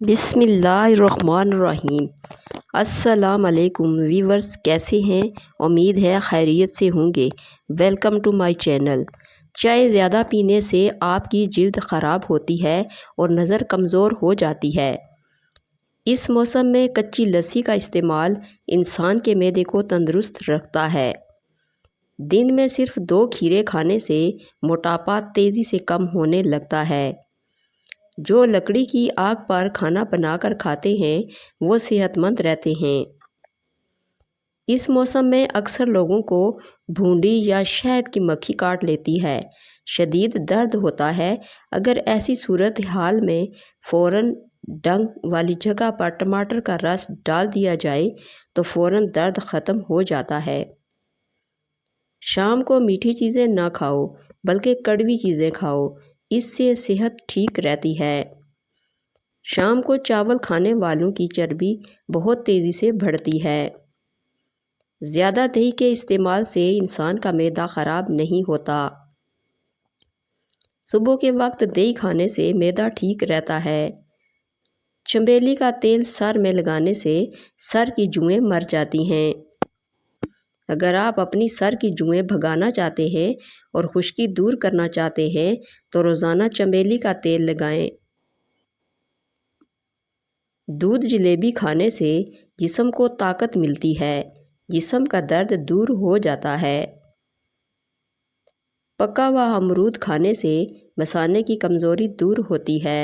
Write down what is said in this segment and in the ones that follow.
بسم اللہ الرحمن الرحیم۔ السلام علیکم ویورز، کیسے ہیں؟ امید ہے خیریت سے ہوں گے۔ Welcome to my channel. چائے زیادہ پینے سے آپ کی جلد خراب ہوتی ہے اور نظر کمزور ہو جاتی ہے۔ اس موسم میں کچی لسی کا استعمال انسان کے معدے کو تندرست رکھتا ہے۔ دن میں صرف 2 کھیرے کھانے سے موٹاپا تیزی سے کم ہونے لگتا ہے۔ جو لکڑی کی آگ پر کھانا بنا کر کھاتے ہیں وہ صحت مند رہتے ہیں۔ اس موسم میں اکثر لوگوں کو بھونڈی یا شہد کی مکھی کاٹ لیتی ہے، شدید درد ہوتا ہے۔ اگر ایسی صورتحال میں فوراً ڈنگ والی جگہ پر ٹماٹر کا رس ڈال دیا جائے تو فوراً درد ختم ہو جاتا ہے۔ شام کو میٹھی چیزیں نہ کھاؤ بلکہ کڑوی چیزیں کھاؤ، اس سے صحت ٹھیک رہتی ہے۔ شام کو چاول کھانے والوں کی چربی بہت تیزی سے بڑھتی ہے۔ زیادہ دہی کے استعمال سے انسان کا معدہ خراب نہیں ہوتا۔ صبح کے وقت دہی کھانے سے معدہ ٹھیک رہتا ہے۔ چنبیلی کا تیل سر میں لگانے سے سر کی جوئیں مر جاتی ہیں۔ اگر آپ اپنی سر کی جوئیں بھگانا چاہتے ہیں اور خشکی دور کرنا چاہتے ہیں تو روزانہ چنبیلی کا تیل لگائیں۔ دودھ جلیبی کھانے سے جسم کو طاقت ملتی ہے، جسم کا درد دور ہو جاتا ہے۔ پکا ہوا امرود کھانے سے مثانے کی کمزوری دور ہوتی ہے۔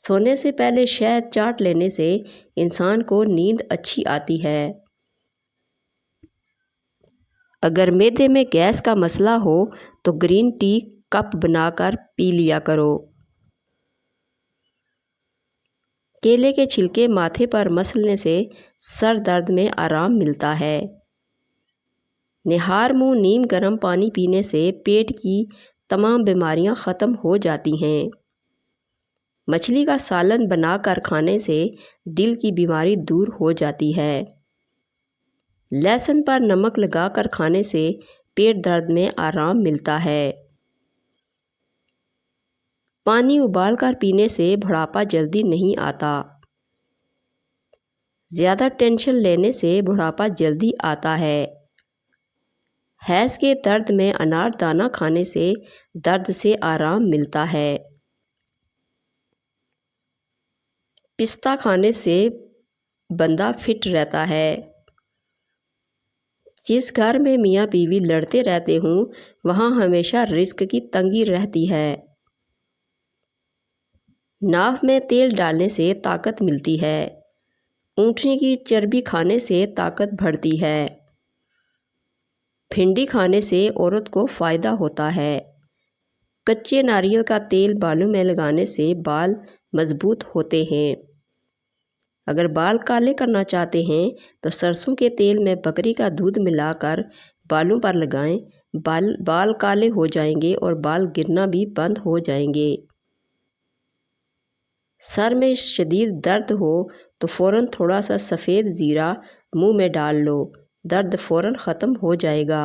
سونے سے پہلے شہد چاٹ لینے سے انسان کو نیند اچھی آتی ہے۔ اگر معدے میں گیس کا مسئلہ ہو تو گرین ٹی کپ بنا کر پی لیا کرو۔ کیلے کے چھلکے ماتھے پر مسلنے سے سر درد میں آرام ملتا ہے۔ نہار منہ نیم گرم پانی پینے سے پیٹ کی تمام بیماریاں ختم ہو جاتی ہیں۔ مچھلی کا سالن بنا کر کھانے سے دل کی بیماری دور ہو جاتی ہے۔ لہسن پر نمک لگا کر کھانے سے پیٹ درد میں آرام ملتا ہے۔ پانی ابال کر پینے سے بڑھاپا جلدی نہیں آتا۔ زیادہ ٹینشن لینے سے بڑھاپا جلدی آتا ہے۔ حیض کے درد میں انار دانہ کھانے سے درد سے آرام ملتا ہے۔ پستہ کھانے سے بندہ فٹ رہتا ہے۔ جس گھر میں میاں بیوی لڑتے رہتے ہوں وہاں ہمیشہ رزق کی تنگی رہتی ہے۔ ناف میں تیل ڈالنے سے طاقت ملتی ہے۔ اونٹنی کی چربی کھانے سے طاقت بڑھتی ہے۔ بھنڈی کھانے سے عورت کو فائدہ ہوتا ہے۔ کچے ناریل کا تیل بالوں میں لگانے سے بال مضبوط ہوتے ہیں۔ اگر بال کالے کرنا چاہتے ہیں تو سرسوں کے تیل میں بکری کا دودھ ملا کر بالوں پر لگائیں، بال کالے ہو جائیں گے اور بال گرنا بھی بند ہو جائیں گے۔ سر میں شدید درد ہو تو فوراً تھوڑا سا سفید زیرہ منہ میں ڈال لو، درد فوراً ختم ہو جائے گا۔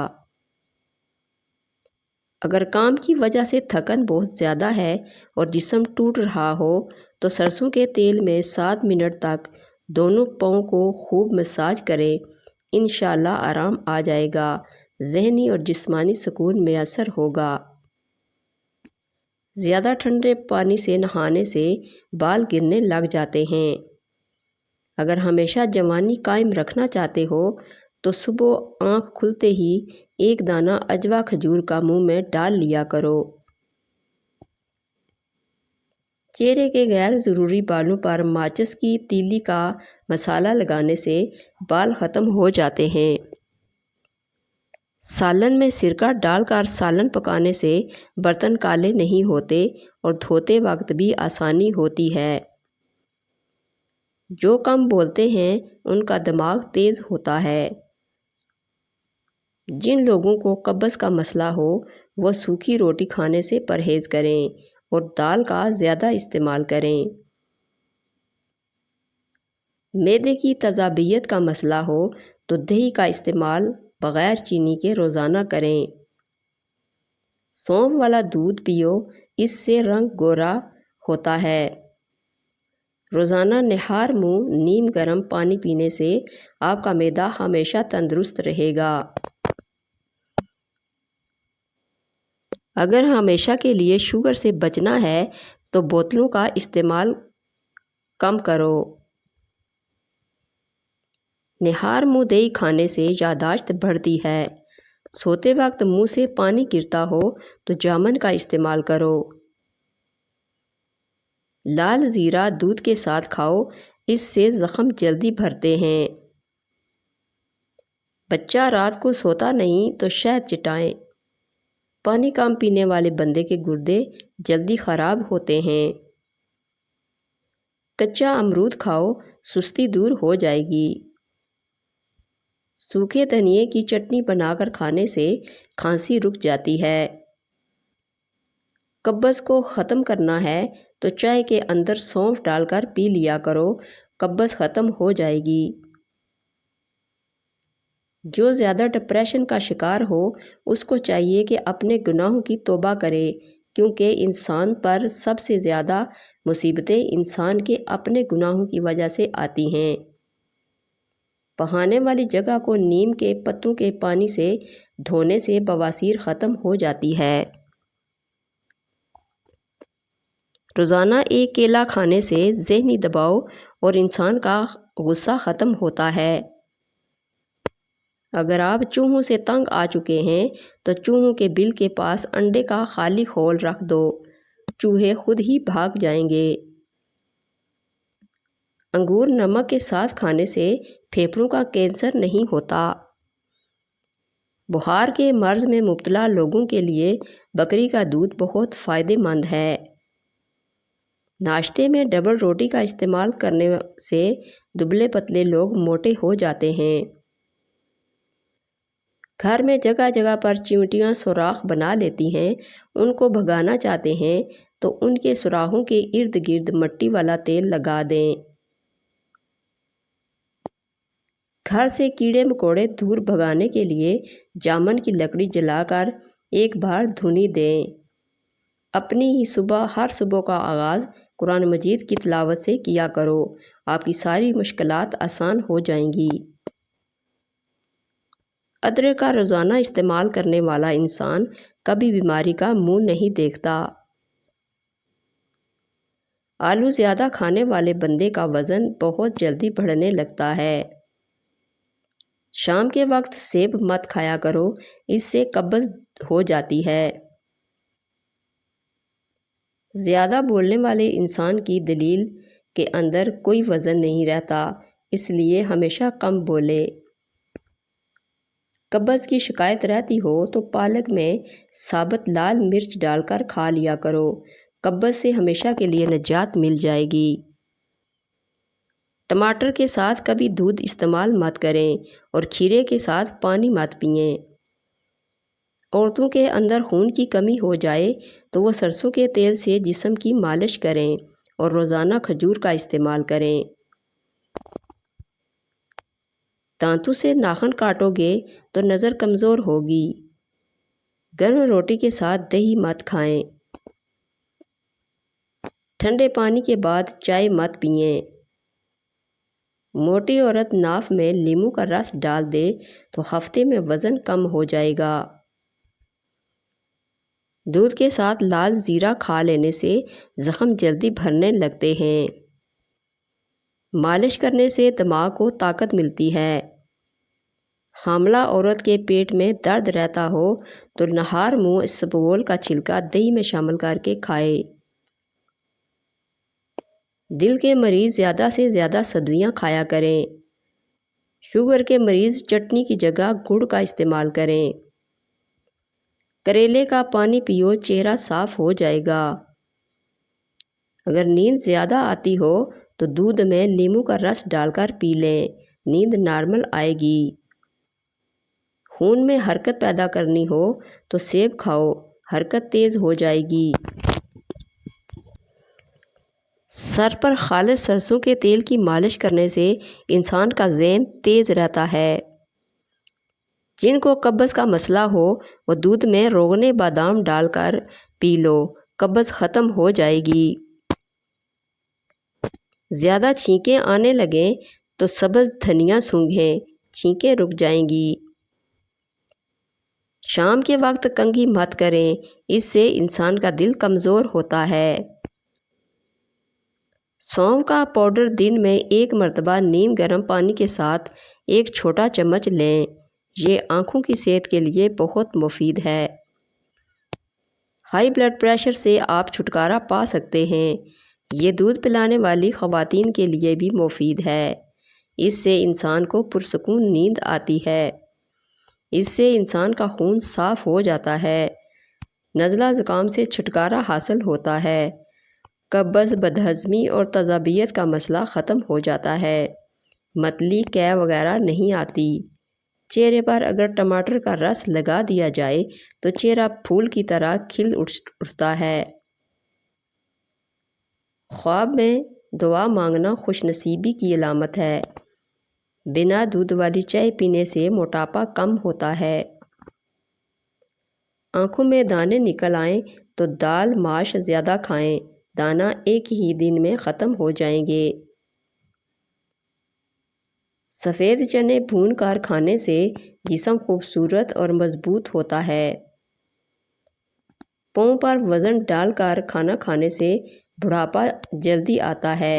اگر کام کی وجہ سے تھکن بہت زیادہ ہے اور جسم ٹوٹ رہا ہو تو سرسوں کے تیل میں 7 منٹ تک دونوں پاؤں کو خوب مساج کریں، انشاءاللہ آرام آ جائے گا، ذہنی اور جسمانی سکون میسر ہوگا۔ زیادہ ٹھنڈے پانی سے نہانے سے بال گرنے لگ جاتے ہیں۔ اگر ہمیشہ جوانی قائم رکھنا چاہتے ہو تو صبح آنکھ کھلتے ہی ایک دانہ عجوا کھجور کا منہ میں ڈال لیا کرو۔ چہرے کے غیر ضروری بالوں پر ماچس کی تیلی کا مسالہ لگانے سے بال ختم ہو جاتے ہیں۔ سالن میں سرکہ ڈال کر سالن پکانے سے برتن کالے نہیں ہوتے اور دھوتے وقت بھی آسانی ہوتی ہے۔ جو کم بولتے ہیں ان کا دماغ تیز ہوتا ہے۔ جن لوگوں کو قبض کا مسئلہ ہو وہ سوکھی روٹی کھانے سے پرہیز کریں اور دال کا زیادہ استعمال کریں۔ معدے کی تیزابیت کا مسئلہ ہو تو دہی کا استعمال بغیر چینی کے روزانہ کریں۔ سونف والا دودھ پیو، اس سے رنگ گورا ہوتا ہے۔ روزانہ نہار منہ نیم گرم پانی پینے سے آپ کا معدہ ہمیشہ تندرست رہے گا۔ اگر ہمیشہ کے لیے شوگر سے بچنا ہے تو بوتلوں کا استعمال کم کرو۔ نہار منہ دہی کھانے سے یادداشت بڑھتی ہے۔ سوتے وقت منہ سے پانی گرتا ہو تو جامن کا استعمال کرو۔ لال زیرہ دودھ کے ساتھ کھاؤ، اس سے زخم جلدی بھرتے ہیں۔ بچہ رات کو سوتا نہیں تو شہد چٹائیں۔ پانی کم پینے والے بندے کے گردے جلدی خراب ہوتے ہیں۔ کچا امرود کھاؤ، سستی دور ہو جائے گی۔ سوکھے دھنیے کی چٹنی بنا کر کھانے سے کھانسی رک جاتی ہے۔ قبض کو ختم کرنا ہے تو چائے کے اندر سونف ڈال کر پی لیا کرو، قبض ختم ہو جائے گی۔ جو زیادہ ڈپریشن کا شکار ہو اس کو چاہیے کہ اپنے گناہوں کی توبہ کرے، کیونکہ انسان پر سب سے زیادہ مصیبتیں انسان کے اپنے گناہوں کی وجہ سے آتی ہیں۔ بہانے والی جگہ کو نیم کے پتوں کے پانی سے دھونے سے بواسیر ختم ہو جاتی ہے۔ روزانہ ایک کیلا کھانے سے ذہنی دباؤ اور انسان کا غصہ ختم ہوتا ہے۔ اگر آپ چوہوں سے تنگ آ چکے ہیں تو چوہوں کے بل کے پاس انڈے کا خالی خول رکھ دو، چوہے خود ہی بھاگ جائیں گے۔ انگور نمک کے ساتھ کھانے سے پھیپھڑوں کا کینسر نہیں ہوتا۔ بخار کے مرض میں مبتلا لوگوں کے لیے بکری کا دودھ بہت فائدہ مند ہے۔ ناشتے میں ڈبل روٹی کا استعمال کرنے سے دبلے پتلے لوگ موٹے ہو جاتے ہیں۔ گھر میں جگہ جگہ پر چیونٹیاں سوراخ بنا لیتی ہیں، ان کو بھگانا چاہتے ہیں تو ان کے سوراخوں کے ارد گرد مٹی والا تیل لگا دیں۔ گھر سے کیڑے مکوڑے دور بھگانے کے لیے جامن کی لکڑی جلا کر ایک بار دھنی دیں۔ اپنی ہی ہر صبح کا آغاز قرآن مجید کی تلاوت سے کیا کرو، آپ کی ساری مشکلات آسان ہو جائیں گی۔ ادرک کا روزانہ استعمال کرنے والا انسان کبھی بیماری کا منہ نہیں دیکھتا۔ آلو زیادہ کھانے والے بندے کا وزن بہت جلدی بڑھنے لگتا ہے۔ شام کے وقت سیب مت کھایا کرو، اس سے قبض ہو جاتی ہے۔ زیادہ بولنے والے انسان کی دلیل کے اندر کوئی وزن نہیں رہتا، اس لیے ہمیشہ کم بولے۔ قبض کی شکایت رہتی ہو تو پالک میں ثابت لال مرچ ڈال کر کھا لیا کرو، قبض سے ہمیشہ کے لیے نجات مل جائے گی۔ ٹماٹر کے ساتھ کبھی دودھ استعمال مت کریں اور کھیرے کے ساتھ پانی مت پئیں۔ عورتوں کے اندر خون کی کمی ہو جائے تو وہ سرسوں کے تیل سے جسم کی مالش کریں اور روزانہ کھجور کا استعمال کریں۔ دانتوں سے ناخن کاٹو گے تو نظر کمزور ہوگی۔ گرم روٹی کے ساتھ دہی مت کھائیں۔ ٹھنڈے پانی کے بعد چائے مت پئیں۔ موٹی عورت ناف میں لیموں کا رس ڈال دے تو ہفتے میں وزن کم ہو جائے گا۔ دودھ کے ساتھ لال زیرہ کھا لینے سے زخم جلدی بھرنے لگتے ہیں۔ مالش کرنے سے دماغ کو طاقت ملتی ہے۔ حاملہ عورت کے پیٹ میں درد رہتا ہو تو نہار منہ اسبگول کا چھلکا دہی میں شامل کر کے کھائے۔ دل کے مریض زیادہ سے زیادہ سبزیاں کھایا کریں۔ شوگر کے مریض چٹنی کی جگہ گڑ کا استعمال کریں۔ کریلے کا پانی پیو، چہرہ صاف ہو جائے گا۔ اگر نیند زیادہ آتی ہو تو دودھ میں لیموں کا رس ڈال کر پی لیں، نیند نارمل آئے گی۔ خون میں حرکت پیدا کرنی ہو تو سیب کھاؤ، حرکت تیز ہو جائے گی۔ سر پر خالص سرسوں کے تیل کی مالش کرنے سے انسان کا ذہن تیز رہتا ہے۔ جن کو قبض کا مسئلہ ہو وہ دودھ میں روغن بادام ڈال کر پی لو، قبض ختم ہو جائے گی۔ زیادہ چھینکیں آنے لگیں تو سبز دھنیا سونگھیں، چھینکیں رک جائیں گی۔ شام کے وقت کنگھی مت کریں، اس سے انسان کا دل کمزور ہوتا ہے۔ سونف کا پاؤڈر دن میں 1 مرتبہ نیم گرم پانی کے ساتھ 1 چھوٹا چمچ لیں، یہ آنکھوں کی صحت کے لیے بہت مفید ہے۔ ہائی بلڈ پریشر سے آپ چھٹکارا پا سکتے ہیں، یہ دودھ پلانے والی خواتین کے لیے بھی مفید ہے، اس سے انسان کو پرسکون نیند آتی ہے، اس سے انسان کا خون صاف ہو جاتا ہے، نزلہ زکام سے چھٹکارا حاصل ہوتا ہے، قبض، بدہضمی اور تذابیت کا مسئلہ ختم ہو جاتا ہے، متلی، قے وغیرہ نہیں آتی۔ چہرے پر اگر ٹماٹر کا رس لگا دیا جائے تو چہرہ پھول کی طرح کھل اٹھتا ہے۔ خواب میں دعا مانگنا خوش نصیبی کی علامت ہے۔ بنا دودھ والی چائے پینے سے موٹاپا کم ہوتا ہے۔ آنکھوں میں دانے نکل آئیں تو دال ماش زیادہ کھائیں، دانہ ایک ہی دن میں ختم ہو جائیں گے۔ سفید چنے بھون کر کھانے سے جسم خوبصورت اور مضبوط ہوتا ہے۔ پاؤں پر وزن ڈال کر کھانا کھانے سے بڑھاپا جلدی آتا ہے۔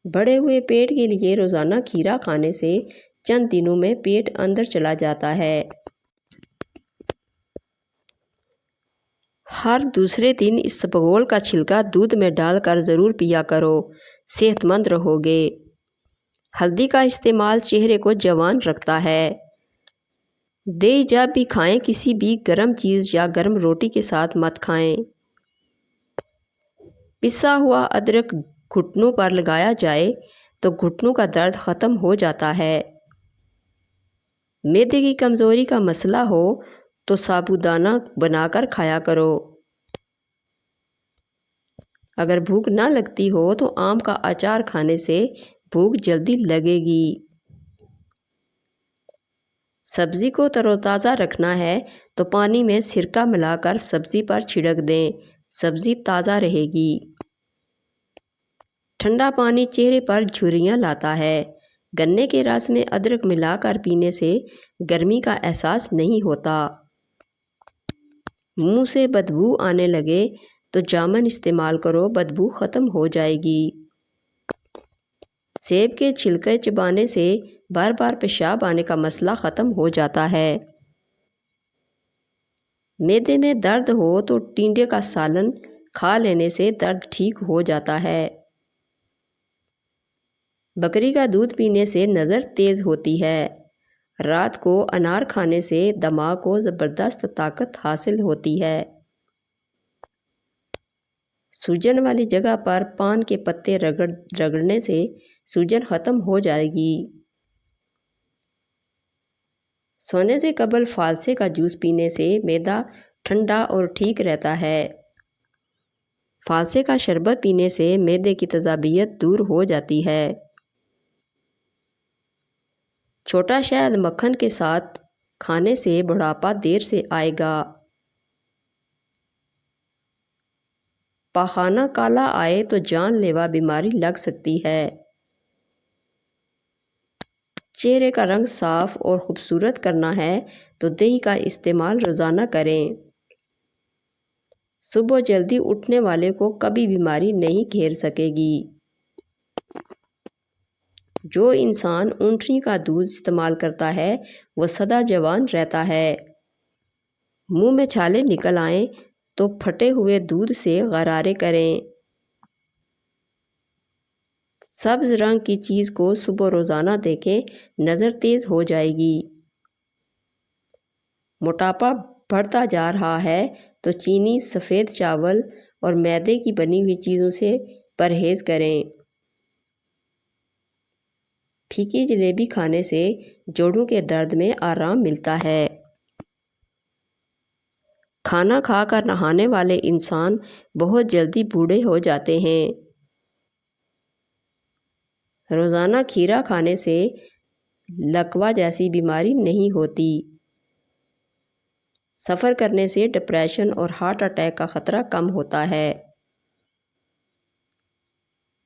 بڑھے ہوئے پیٹ کے لیے روزانہ کھیرا کھانے سے چند دنوں میں پیٹ اندر چلا جاتا ہے۔ ہر دوسرے دن اسبگول کا چھلکا دودھ میں ڈال کر ضرور پیا کرو، صحت مند رہو گے۔ ہلدی کا استعمال چہرے کو جوان رکھتا ہے۔ دہی جب بھی کھائیں کسی بھی گرم چیز یا گرم روٹی کے ساتھ مت کھائیں۔ پسا ہوا ادرک گھٹنوں پر لگایا جائے تو گھٹنوں کا درد ختم ہو جاتا ہے۔ معدے کی کمزوری کا مسئلہ ہو تو سابودانہ بنا کر کھایا کرو۔ اگر بھوک نہ لگتی ہو تو آم کا اچار کھانے سے بھوک جلدی لگے گی۔ سبزی کو تر و تازہ رکھنا ہے تو پانی میں سرکہ ملا کر سبزی پر چھڑک دیں، سبزی تازہ رہے گی۔ ٹھنڈا پانی چہرے پر جھریاں لاتا ہے۔ گنے کے رس میں ادرک ملا کر پینے سے گرمی کا احساس نہیں ہوتا۔ منہ سے بدبو آنے لگے تو جامن استعمال کرو، بدبو ختم ہو جائے گی۔ سیب کے چھلکے چبانے سے بار بار پیشاب آنے کا مسئلہ ختم ہو جاتا ہے۔ معدے میں درد ہو تو ٹینڈے کا سالن کھا لینے سے درد ٹھیک ہو جاتا ہے۔ بکری کا دودھ پینے سے نظر تیز ہوتی ہے۔ رات کو انار کھانے سے دماغ کو زبردست طاقت حاصل ہوتی ہے۔ سوجن والی جگہ پر پان کے پتے رگڑنے سے سوجن ختم ہو جائے گی۔ سونے سے قبل فالسے کا جوس پینے سے معدہ ٹھنڈا اور ٹھیک رہتا ہے۔ فالسے کا شربت پینے سے معدے کی تذابیت دور ہو جاتی ہے۔ چھوٹا شہد مکھن کے ساتھ کھانے سے بڑھاپا دیر سے آئے گا۔ پاخانہ کالا آئے تو جان لیوا بیماری لگ سکتی ہے۔ چہرے کا رنگ صاف اور خوبصورت کرنا ہے تو دہی کا استعمال روزانہ کریں۔ صبح جلدی اٹھنے والے کو کبھی بیماری نہیں گھیر سکے گی۔ جو انسان اونٹنی کا دودھ استعمال کرتا ہے وہ سدا جوان رہتا ہے۔ منہ میں چھالے نکل آئیں تو پھٹے ہوئے دودھ سے غرارے کریں۔ سبز رنگ کی چیز کو صبح روزانہ دیکھیں، نظر تیز ہو جائے گی۔ موٹاپا بڑھتا جا رہا ہے تو چینی، سفید چاول اور میدے کی بنی ہوئی چیزوں سے پرہیز کریں۔ پھیکی جلیبی کھانے سے جوڑوں کے درد میں آرام ملتا ہے۔ کھانا کھا کر نہانے والے انسان بہت جلدی بوڑھے ہو جاتے ہیں۔ روزانہ کھیرا کھانے سے لکوہ جیسی بیماری نہیں ہوتی۔ سفر کرنے سے ڈپریشن اور ہارٹ اٹیک کا خطرہ کم ہوتا ہے۔